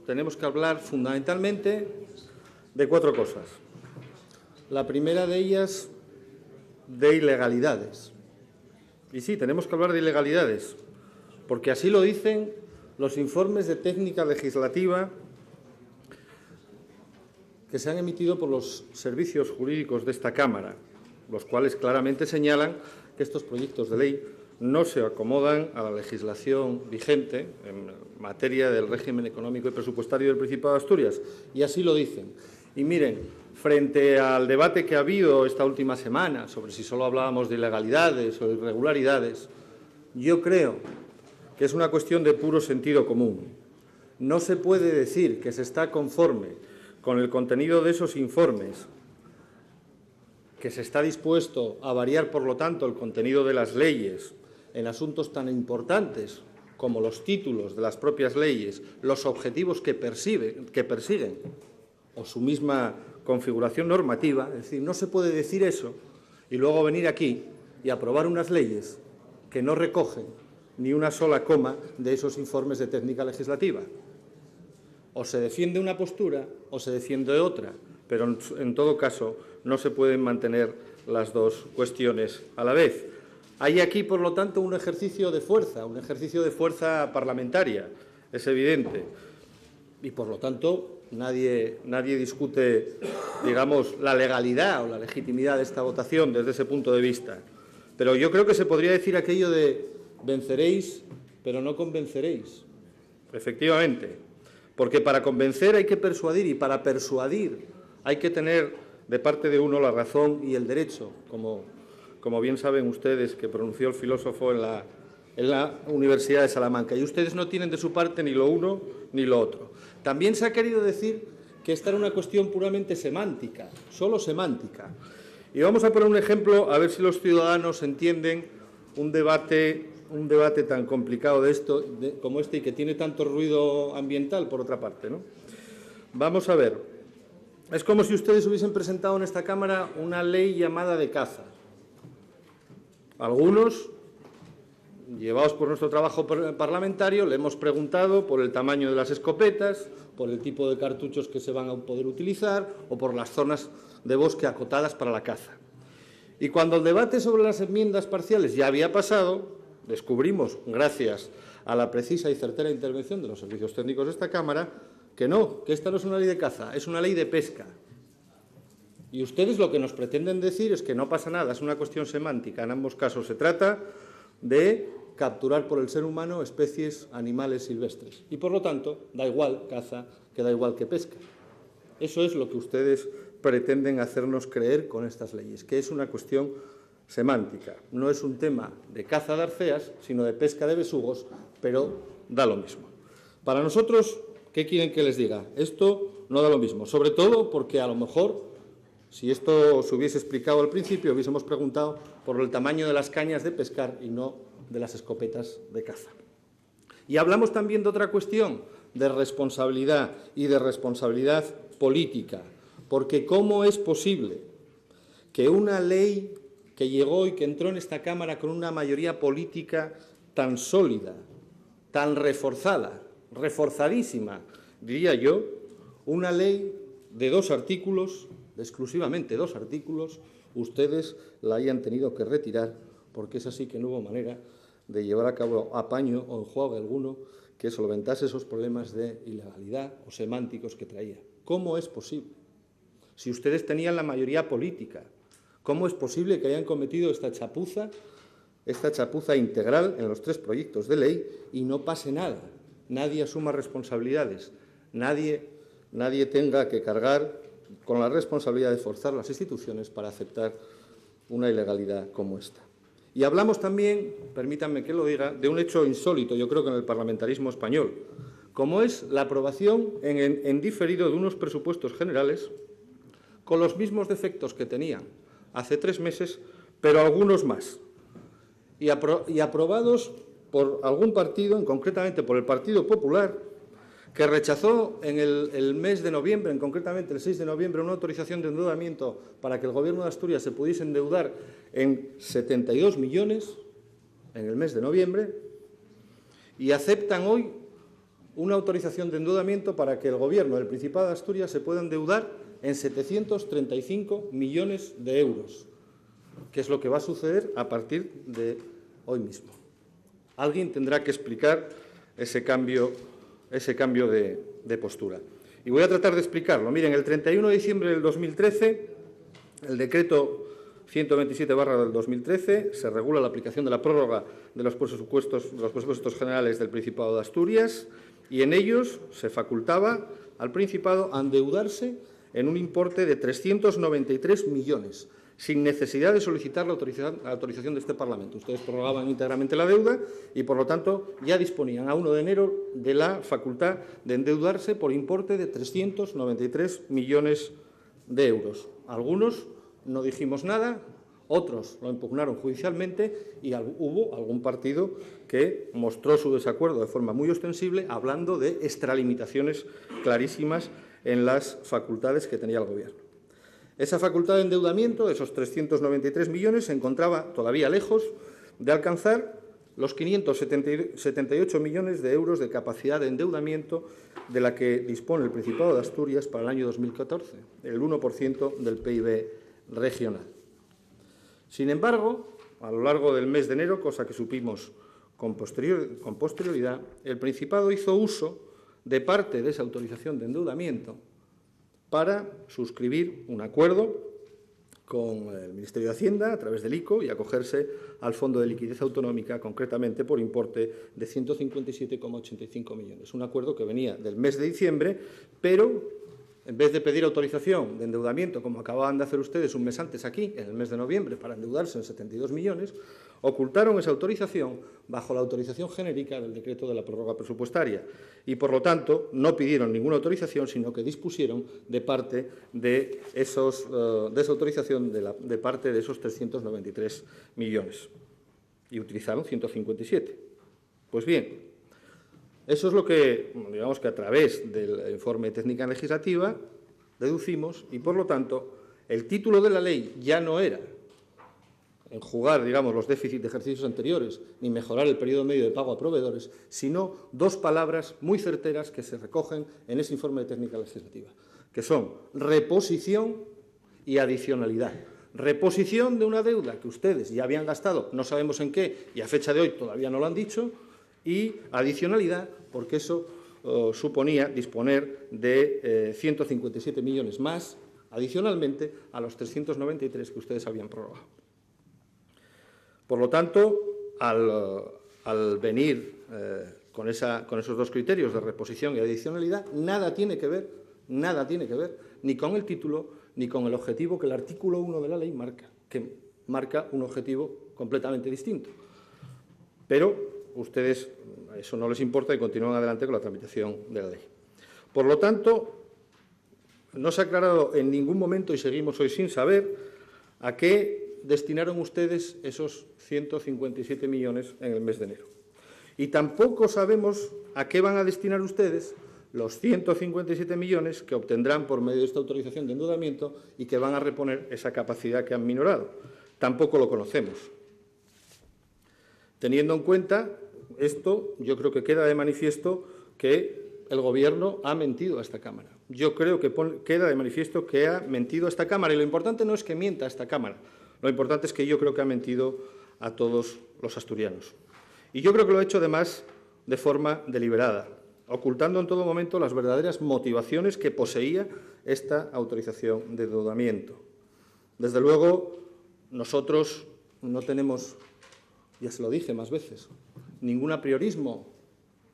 tenemos que hablar fundamentalmente de 4 cosas. La primera de ellas, de ilegalidades. Y sí, tenemos que hablar de ilegalidades, porque así lo dicen los informes de técnica legislativa que se han emitido por los servicios jurídicos de esta Cámara, los cuales claramente señalan que estos proyectos de ley no se acomodan a la legislación vigente en materia del régimen económico y presupuestario del Principado de Asturias. Y así lo dicen. Y miren, frente al debate que ha habido esta última semana sobre si solo hablábamos de ilegalidades o de irregularidades, yo creo que es una cuestión de puro sentido común. No se puede decir que se está conforme con el contenido de esos informes, que se está dispuesto a variar, por lo tanto, el contenido de las leyes en asuntos tan importantes como los títulos de las propias leyes, los objetivos que persiguen o su misma configuración normativa. Es decir, no se puede decir eso y luego venir aquí y aprobar unas leyes que no recogen ni una sola coma de esos informes de técnica legislativa. O se defiende una postura o se defiende otra, pero en todo caso no se pueden mantener las dos cuestiones a la vez. Hay aquí, por lo tanto, un ejercicio de fuerza parlamentaria, es evidente, y por lo tanto nadie discute, digamos, la legalidad o la legitimidad de esta votación desde ese punto de vista. Pero yo creo que se podría decir aquello de venceréis, pero no convenceréis. Efectivamente. Porque para convencer hay que persuadir y para persuadir hay que tener de parte de uno la razón y el derecho, como bien saben ustedes que pronunció el filósofo en la Universidad de Salamanca. Y ustedes no tienen de su parte ni lo uno ni lo otro. También se ha querido decir que esta era una cuestión puramente semántica, solo semántica. Y vamos a poner un ejemplo a ver si los ciudadanos entienden un debate tan complicado como este y que tiene tanto ruido ambiental, por otra parte, ¿no? Vamos a ver. Es como si ustedes hubiesen presentado en esta Cámara una ley llamada de caza. Algunos, llevados por nuestro trabajo parlamentario, le hemos preguntado por el tamaño de las escopetas, por el tipo de cartuchos que se van a poder utilizar o por las zonas de bosque acotadas para la caza. Y cuando el debate sobre las enmiendas parciales ya había pasado, descubrimos, gracias a la precisa y certera intervención de los servicios técnicos de esta Cámara, que esta no es una ley de caza, es una ley de pesca. Y ustedes lo que nos pretenden decir es que no pasa nada, es una cuestión semántica. En ambos casos se trata de capturar por el ser humano especies animales silvestres. Y, por lo tanto, da igual caza que da igual que pesca. Eso es lo que ustedes pretenden hacernos creer con estas leyes, que es una cuestión semántica. No es un tema de caza de arceas, sino de pesca de besugos, pero da lo mismo. Para nosotros, ¿qué quieren que les diga? Esto no da lo mismo, sobre todo porque a lo mejor, si esto se hubiese explicado al principio, hubiésemos preguntado por el tamaño de las cañas de pescar y no de las escopetas de caza. Y hablamos también de otra cuestión, de responsabilidad y de responsabilidad política, porque ¿cómo es posible que una ley que llegó y que entró en esta Cámara con una mayoría política tan sólida, tan reforzada, reforzadísima, diría yo, una ley de 2 artículos, exclusivamente 2 artículos, ustedes la hayan tenido que retirar, porque es así que no hubo manera de llevar a cabo apaño o enjuague alguno que solventase esos problemas de ilegalidad o semánticos que traía. ¿Cómo es posible? Si ustedes tenían la mayoría política, ¿cómo es posible que hayan cometido esta chapuza integral en los 3 proyectos de ley y no pase nada? Nadie asuma responsabilidades, nadie tenga que cargar con la responsabilidad de forzar las instituciones para aceptar una ilegalidad como esta. Y hablamos también, permítanme que lo diga, de un hecho insólito, yo creo que en el parlamentarismo español, como es la aprobación en diferido de unos presupuestos generales con los mismos defectos que tenían hace 3 meses, pero algunos más, y aprobados por algún partido, concretamente por el Partido Popular, que rechazó en el mes de noviembre, concretamente el 6 de noviembre, una autorización de endeudamiento para que el Gobierno de Asturias se pudiese endeudar en 72 millones en el mes de noviembre, y aceptan hoy una autorización de endeudamiento para que el Gobierno del Principado de Asturias se pueda endeudar en 735 millones de euros, que es lo que va a suceder a partir de hoy mismo. Alguien tendrá que explicar ese cambio de postura. Y voy a tratar de explicarlo. Miren, el 31 de diciembre del 2013, el decreto 127/del 2013 se regula la aplicación de la prórroga de los presupuestos generales del Principado de Asturias y en ellos se facultaba al Principado a endeudarse en un importe de 393 millones, sin necesidad de solicitar la autorización de este Parlamento. Ustedes prorrogaban íntegramente la deuda y, por lo tanto, ya disponían a 1 de enero de la facultad de endeudarse por importe de 393 millones de euros. Algunos no dijimos nada, otros lo impugnaron judicialmente y hubo algún partido que mostró su desacuerdo de forma muy ostensible, hablando de extralimitaciones clarísimas en las facultades que tenía el Gobierno. Esa facultad de endeudamiento, esos 393 millones, se encontraba todavía lejos de alcanzar los 578 millones de euros de capacidad de endeudamiento de la que dispone el Principado de Asturias para el año 2014, el 1% del PIB regional. Sin embargo, a lo largo del mes de enero, cosa que supimos con posterioridad, el Principado hizo uso de parte de esa autorización de endeudamiento para suscribir un acuerdo con el Ministerio de Hacienda a través del ICO y acogerse al Fondo de Liquidez Autonómica, concretamente por importe de 157,85 millones. Un acuerdo que venía del mes de diciembre, pero en vez de pedir autorización de endeudamiento, como acababan de hacer ustedes un mes antes aquí, en el mes de noviembre, para endeudarse en 72 millones, ocultaron esa autorización bajo la autorización genérica del decreto de la prórroga presupuestaria y, por lo tanto, no pidieron ninguna autorización, sino que dispusieron de parte de esa autorización de parte de esos 393 millones y utilizaron 157. Pues bien, eso es lo que, digamos que a través del informe de técnica legislativa deducimos y, por lo tanto, el título de la ley ya no era enjugar, digamos, los déficits de ejercicios anteriores ni mejorar el periodo medio de pago a proveedores, sino dos palabras muy certeras que se recogen en ese informe de técnica legislativa, que son reposición y adicionalidad. Reposición de una deuda que ustedes ya habían gastado, no sabemos en qué, y a fecha de hoy todavía no lo han dicho, y adicionalidad, porque eso suponía disponer de 157 millones más, adicionalmente, a los 393 que ustedes habían prorrogado. Por lo tanto, al venir con esos dos criterios de reposición y adicionalidad, nada tiene que ver ni con el título ni con el objetivo que el artículo 1 de la ley marca, que marca un objetivo completamente distinto. Pero ustedes eso no les importa y continúan adelante con la tramitación de la ley. Por lo tanto, no se ha aclarado en ningún momento, y seguimos hoy sin saber, a qué destinaron ustedes esos 157 millones en el mes de enero. Y tampoco sabemos a qué van a destinar ustedes los 157 millones que obtendrán por medio de esta autorización de endeudamiento y que van a reponer esa capacidad que han minorado. Tampoco lo conocemos. Teniendo en cuenta esto, yo creo que queda de manifiesto que el Gobierno ha mentido a esta Cámara. Yo creo que queda de manifiesto que ha mentido a esta Cámara. Y lo importante no es que mienta a esta Cámara. Lo importante es que yo creo que ha mentido a todos los asturianos. Y yo creo que lo ha hecho, además, de forma deliberada, ocultando en todo momento las verdaderas motivaciones que poseía esta autorización de endeudamiento. Desde luego, nosotros no tenemos, ya se lo dije más veces, ningún apriorismo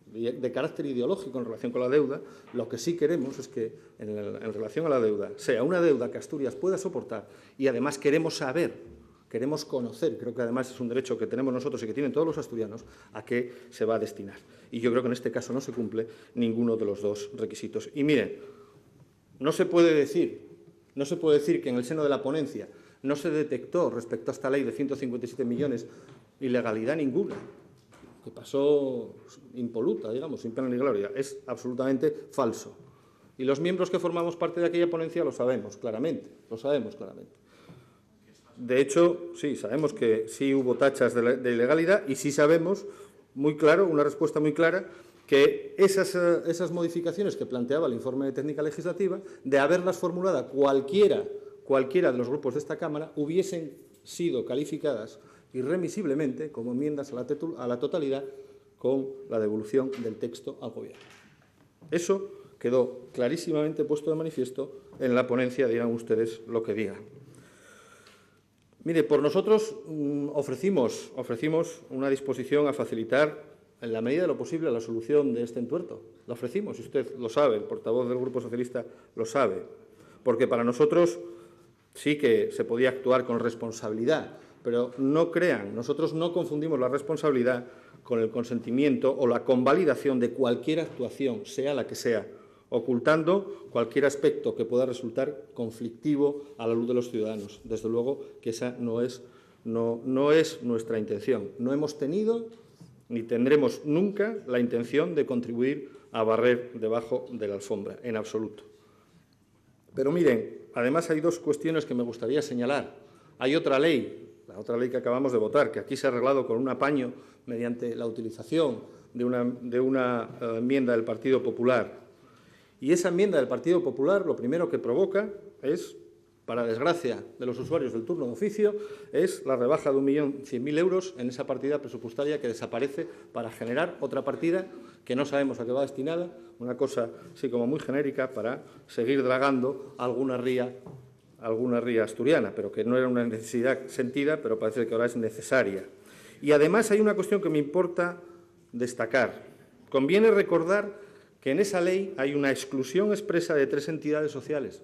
de carácter ideológico en relación con la deuda. Lo que sí queremos es que, en relación a la deuda, sea una deuda que Asturias pueda soportar y, además, queremos saber, queremos conocer, creo que además es un derecho que tenemos nosotros y que tienen todos los asturianos, a qué se va a destinar. Y yo creo que en este caso no se cumple ninguno de los dos requisitos. Y miren, no se puede decir que en el seno de la ponencia no se detectó respecto a esta ley de 157 millones ilegalidad ninguna, que pasó impoluta, digamos, sin pena ni gloria. Es absolutamente falso. Y los miembros que formamos parte de aquella ponencia lo sabemos claramente, De hecho, sí, sabemos que sí hubo tachas de ilegalidad y sí sabemos muy claro, una respuesta muy clara, que esas modificaciones que planteaba el informe de técnica legislativa, de haberlas formulado cualquiera de los grupos de esta Cámara, hubiesen sido calificadas irremisiblemente como enmiendas a la totalidad con la devolución del texto al Gobierno. Eso quedó clarísimamente puesto de manifiesto en la ponencia, digan ustedes lo que digan. Mire, por nosotros ofrecimos una disposición a facilitar, en la medida de lo posible, la solución de este entuerto. La ofrecimos, y usted lo sabe, el portavoz del Grupo Socialista lo sabe, porque para nosotros sí que se podía actuar con responsabilidad, pero no crean, nosotros no confundimos la responsabilidad con el consentimiento o la convalidación de cualquier actuación, sea la que sea, ocultando cualquier aspecto que pueda resultar conflictivo a la luz de los ciudadanos. Desde luego que esa no es nuestra intención. No hemos tenido ni tendremos nunca la intención de contribuir a barrer debajo de la alfombra, en absoluto. Pero miren, además hay dos cuestiones que me gustaría señalar. Hay otra ley, la otra ley que acabamos de votar, que aquí se ha arreglado con un apaño mediante la utilización de una enmienda del Partido Popular. Y esa enmienda del Partido Popular lo primero que provoca es, para desgracia de los usuarios del turno de oficio, es la rebaja de 1.100.000 euros en esa partida presupuestaria que desaparece para generar otra partida que no sabemos a qué va destinada, una cosa así como muy genérica para seguir dragando alguna ría asturiana, pero que no era una necesidad sentida, pero parece que ahora es necesaria. Y además hay una cuestión que me importa destacar. Conviene recordar que en esa ley hay una exclusión expresa de 3 entidades sociales,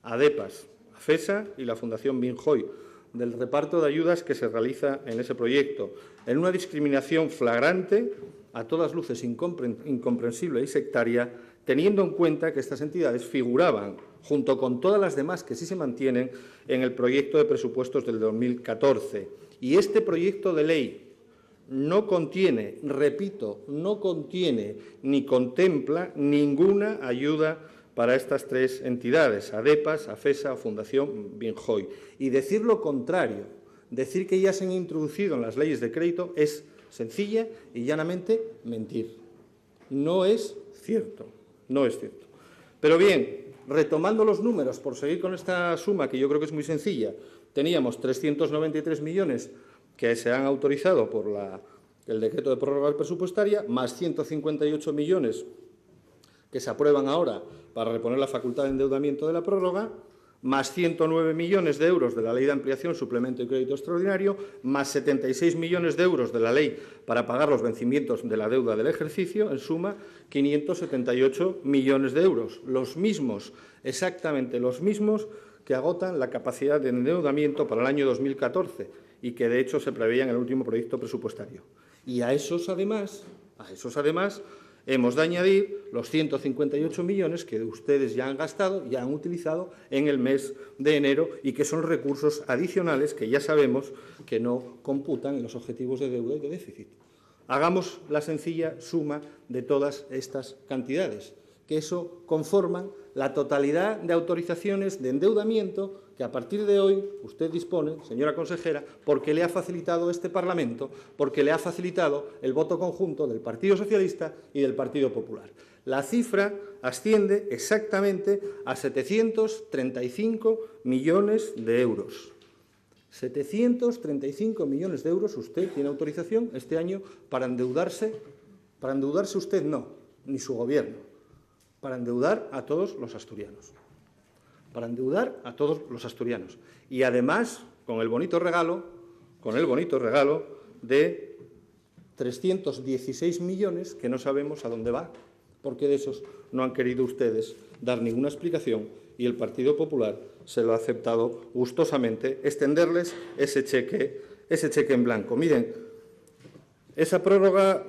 ADEPAS, AFESA y la Fundación Binjoy, del reparto de ayudas que se realiza en ese proyecto, en una discriminación flagrante, a todas luces incomprensible y sectaria, teniendo en cuenta que estas entidades figuraban, junto con todas las demás que sí se mantienen, en el proyecto de presupuestos del 2014. Y este proyecto de ley no contiene, repito, no contiene ni contempla ninguna ayuda para estas 3 entidades, ADEPAS, AFESA o Fundación Binjoy. Y decir lo contrario, decir que ya se han introducido en las leyes de crédito, es sencilla y llanamente mentir. No es cierto, no es cierto. Pero bien, retomando los números, por seguir con esta suma, que yo creo que es muy sencilla, teníamos 393 millones que se han autorizado por el decreto de prórroga presupuestaria, más 158 millones que se aprueban ahora para reponer la facultad de endeudamiento de la prórroga, más 109 millones de euros de la Ley de Ampliación, Suplemento y Crédito Extraordinario, más 76 millones de euros de la Ley para pagar los vencimientos de la deuda del ejercicio, en suma, 578 millones de euros, los mismos, exactamente los mismos que agotan la capacidad de endeudamiento para el año 2014 y que, de hecho, se preveía en el último proyecto presupuestario. Y a esos, además, hemos de añadir los 158 millones que ustedes ya han gastado, ya han utilizado en el mes de enero y que son recursos adicionales que ya sabemos que no computan en los objetivos de deuda y de déficit. Hagamos la sencilla suma de todas estas cantidades, que eso conforman la totalidad de autorizaciones de endeudamiento que a partir de hoy usted dispone, señora consejera, porque le ha facilitado este Parlamento, porque le ha facilitado el voto conjunto del Partido Socialista y del Partido Popular. La cifra asciende exactamente a 735 millones de euros. 735 millones de euros usted tiene autorización este año para endeudarse. Para endeudarse usted no, ni su Gobierno, para endeudar a todos los asturianos. Para endeudar a todos los asturianos. Y además, con el bonito regalo de 316 millones que no sabemos a dónde va, porque de esos no han querido ustedes dar ninguna explicación y el Partido Popular se lo ha aceptado gustosamente, extenderles ese cheque en blanco. Miren, esa prórroga,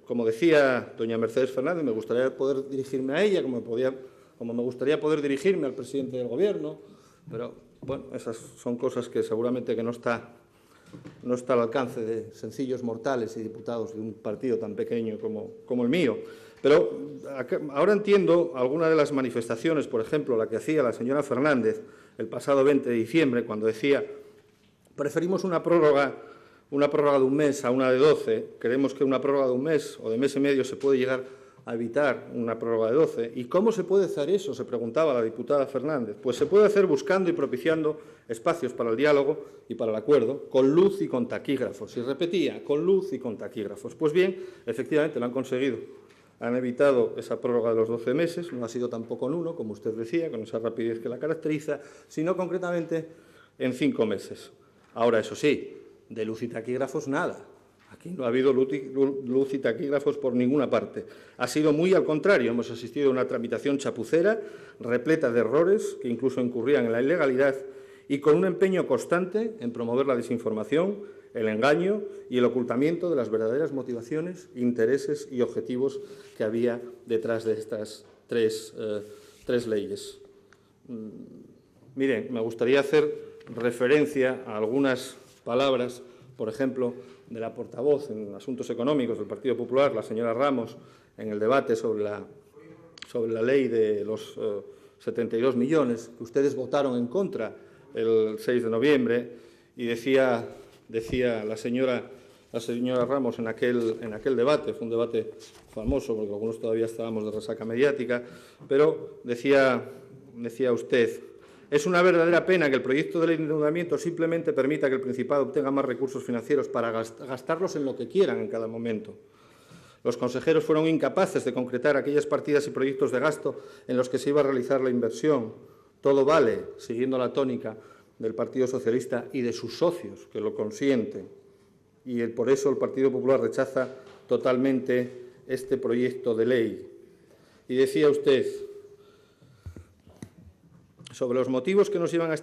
como decía doña Mercedes Fernández, me gustaría poder dirigirme a ella, como me gustaría poder dirigirme al presidente del Gobierno, pero, bueno, esas son cosas que seguramente que no está al alcance de sencillos mortales y diputados de un partido tan pequeño como el mío. Pero ahora entiendo alguna de las manifestaciones, por ejemplo, la que hacía la señora Fernández el pasado 20 de diciembre, cuando decía preferimos una prórroga una prórroga de un mes a una de 12, creemos que una prórroga de un mes o de mes y medio se puede llegar a evitar una prórroga de 12. ¿Y cómo se puede hacer eso?, se preguntaba la diputada Fernández. Pues se puede hacer buscando y propiciando espacios para el diálogo y para el acuerdo, con luz y con taquígrafos. Y repetía, con luz y con taquígrafos. Pues bien, efectivamente lo han conseguido. Han evitado esa prórroga de los 12 meses, no ha sido tampoco en uno, como usted decía, con esa rapidez que la caracteriza, sino concretamente en 5 meses. Ahora, eso sí, de luz y taquígrafos nada. Aquí no ha habido luz y taquígrafos por ninguna parte. Ha sido muy al contrario. Hemos asistido a una tramitación chapucera, repleta de errores que incluso incurrían en la ilegalidad y con un empeño constante en promover la desinformación, el engaño y el ocultamiento de las verdaderas motivaciones, intereses y objetivos que había detrás de estas tres leyes. Miren, me gustaría hacer referencia a algunas palabras, por ejemplo, de la portavoz en asuntos económicos del Partido Popular, la señora Ramos, en el debate sobre la ley de los 72 millones, que ustedes votaron en contra el 6 de noviembre, y decía la señora Ramos en aquel debate, fue un debate famoso porque algunos todavía estábamos de resaca mediática, pero decía usted: es una verdadera pena que el proyecto de ley de endeudamiento simplemente permita que el Principado obtenga más recursos financieros para gastarlos en lo que quieran en cada momento. Los consejeros fueron incapaces de concretar aquellas partidas y proyectos de gasto en los que se iba a realizar la inversión. Todo vale, siguiendo la tónica del Partido Socialista y de sus socios, que lo consienten. Y por eso el Partido Popular rechaza totalmente este proyecto de ley. Y decía usted, sobre los motivos que nos llevan a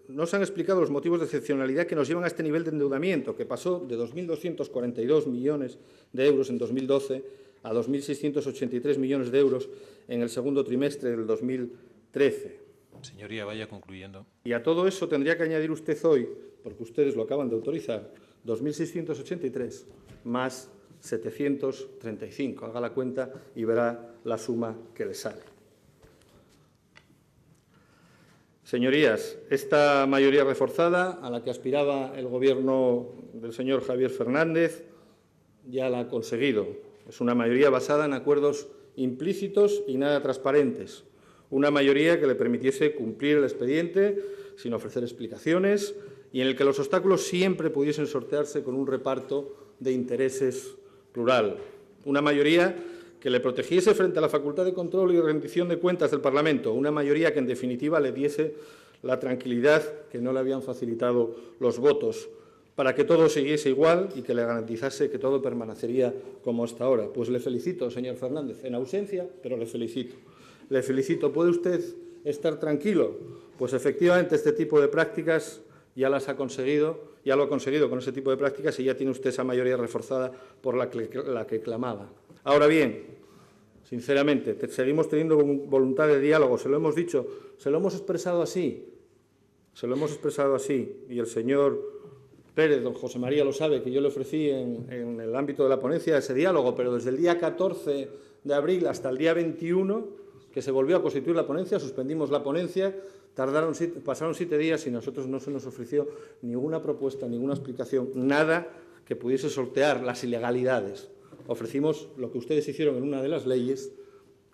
no se han explicado los motivos de excepcionalidad que nos llevan a este nivel de endeudamiento, que pasó de 2.242 millones de euros en 2012 a 2.683 millones de euros en el segundo trimestre del 2013. Señoría, vaya concluyendo. Y a todo eso tendría que añadir usted hoy, porque ustedes lo acaban de autorizar, 2.683 más 735. Haga la cuenta y verá la suma que le sale. Señorías, esta mayoría reforzada a la que aspiraba el Gobierno del señor Javier Fernández ya la ha conseguido. Es una mayoría basada en acuerdos implícitos y nada transparentes. Una mayoría que le permitiese cumplir el expediente sin ofrecer explicaciones y en el que los obstáculos siempre pudiesen sortearse con un reparto de intereses plural. Una mayoría que le protegiese frente a la facultad de control y rendición de cuentas del Parlamento, una mayoría que, en definitiva, le diese la tranquilidad que no le habían facilitado los votos, para que todo siguiese igual y que le garantizase que todo permanecería como hasta ahora. Pues le felicito, señor Fernández, en ausencia, pero le felicito. Le felicito. ¿Puede usted estar tranquilo? Pues, efectivamente, este tipo de prácticas ya las ha conseguido, ya lo ha conseguido con ese tipo de prácticas y ya tiene usted esa mayoría reforzada por la que clamaba. Ahora bien, sinceramente, seguimos teniendo voluntad de diálogo, se lo hemos dicho, se lo hemos expresado así, y el señor Pérez, don José María, lo sabe, que yo le ofrecí en el ámbito de la ponencia ese diálogo, pero desde el día 14 de abril hasta el día 21, que se volvió a constituir la ponencia, suspendimos la ponencia, pasaron 7 días y nosotros no se nos ofreció ninguna propuesta, ninguna explicación, nada que pudiese sortear las ilegalidades. Ofrecimos lo que ustedes hicieron en una de las leyes,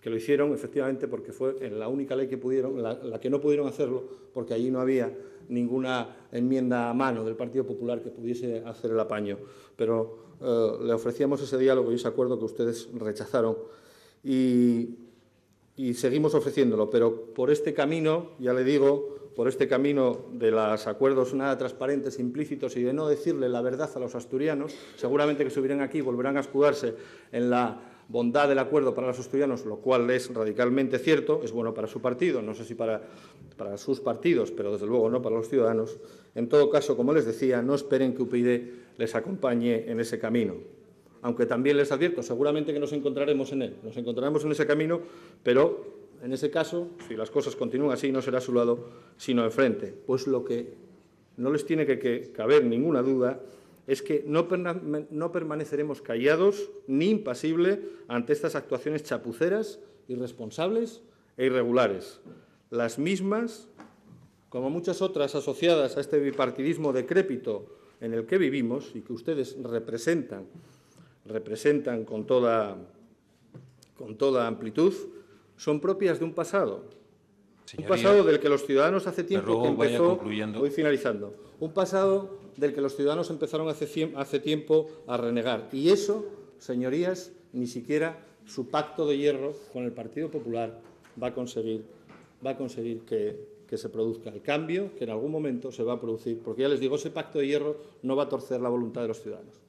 que lo hicieron efectivamente porque fue en la única ley que pudieron, la que no pudieron hacerlo, porque allí no había ninguna enmienda a mano del Partido Popular que pudiese hacer el apaño. Pero le ofrecíamos ese diálogo y ese acuerdo que ustedes rechazaron. Y seguimos ofreciéndolo, pero por este camino, ya le digo, por este camino de los acuerdos nada transparentes, implícitos y de no decirle la verdad a los asturianos, seguramente que subirán aquí y volverán a escudarse en la bondad del acuerdo para los asturianos, lo cual es radicalmente cierto, es bueno para su partido, no sé si para sus partidos, pero desde luego no para los ciudadanos. En todo caso, como les decía, no esperen que UPyD les acompañe en ese camino. Aunque también les advierto, seguramente que nos encontraremos en él, nos encontraremos en ese camino, pero en ese caso, si las cosas continúan así, no será a su lado, sino enfrente. Pues lo que no les tiene que caber ninguna duda es que no permaneceremos callados ni impasibles ante estas actuaciones chapuceras, irresponsables e irregulares. Las mismas, como muchas otras asociadas a este bipartidismo decrépito en el que vivimos y que ustedes representan con toda amplitud, son propias de un pasado. Señoría, Un pasado del que los ciudadanos hace tiempo que vaya empezó... concluyendo. Voy finalizando. Un pasado del que los ciudadanos empezaron hace tiempo a renegar. Y eso, señorías, ni siquiera su pacto de hierro con el Partido Popular va a conseguir que se produzca el cambio que en algún momento se va a producir. Porque ya les digo, ese pacto de hierro no va a torcer la voluntad de los ciudadanos.